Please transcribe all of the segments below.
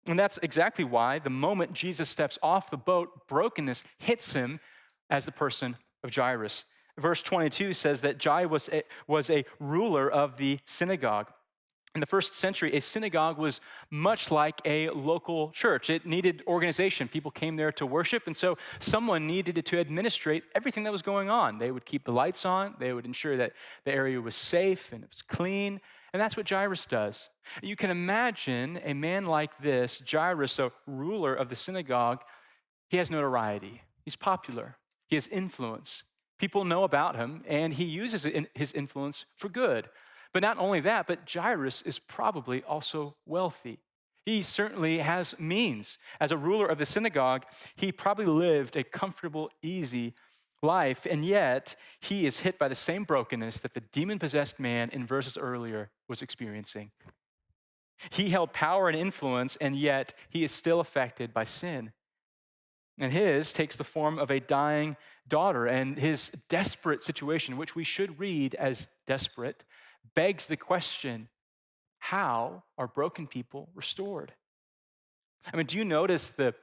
And that's exactly why the moment Jesus steps off the boat, brokenness hits him as the person of Jairus. Verse 22 says that Jairus was a ruler of the synagogue. In the first century, a synagogue was much like a local church. It needed organization. People came there to worship, and so someone needed to administrate everything that was going on. They would keep the lights on, they would ensure that the area was safe and it was clean, and that's what Jairus does. You can imagine a man like this, Jairus, a ruler of the synagogue, he has notoriety. He's popular. He has influence. People know about him, and he uses his influence for good. But not only that, but Jairus is probably also wealthy. He certainly has means. As a ruler of the synagogue, he probably lived a comfortable, easy life, and yet he is hit by the same brokenness that the demon-possessed man in verses earlier was experiencing. He held power and influence, and yet he is still affected by sin. And his takes the form of a dying daughter, and his desperate situation, which we should read as desperate, begs the question, how are broken people restored? I mean, do you notice the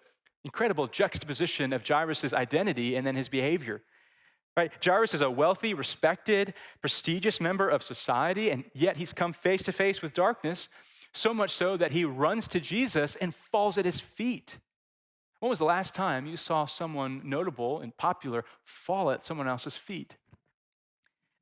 incredible juxtaposition of Jairus' identity and then his behavior? Right? Jairus is a wealthy, respected, prestigious member of society, and yet he's come face to face with darkness, so much so that he runs to Jesus and falls at his feet. When was the last time you saw someone notable and popular fall at someone else's feet?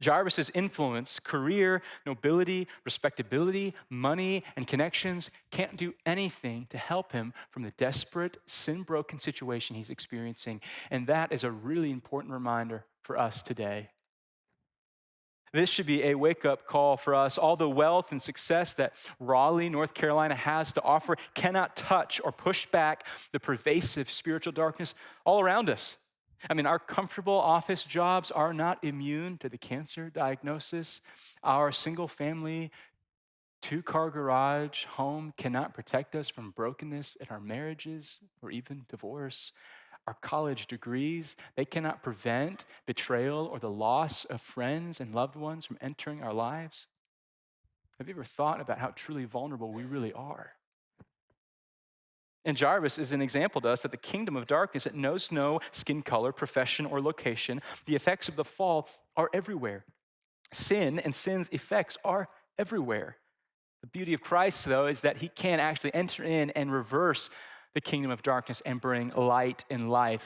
Jairus' influence, career, nobility, respectability, money, and connections can't do anything to help him from the desperate, sin-broken situation he's experiencing. And that is a really important reminder for us today. This should be a wake-up call for us. All the wealth and success that Raleigh, North Carolina has to offer cannot touch or push back the pervasive spiritual darkness all around us. I mean, our comfortable office jobs are not immune to the cancer diagnosis. Our single-family, two-car garage home cannot protect us from brokenness in our marriages or even divorce. Our college degrees, they cannot prevent betrayal or the loss of friends and loved ones from entering our lives. Have you ever thought about how truly vulnerable we really are? And Jairus is an example to us that the kingdom of darkness, it knows no skin color, profession, or location. The effects of the fall are everywhere. Sin and sin's effects are everywhere. The beauty of Christ, though, is that he can actually enter in and reverse the kingdom of darkness and bring light and life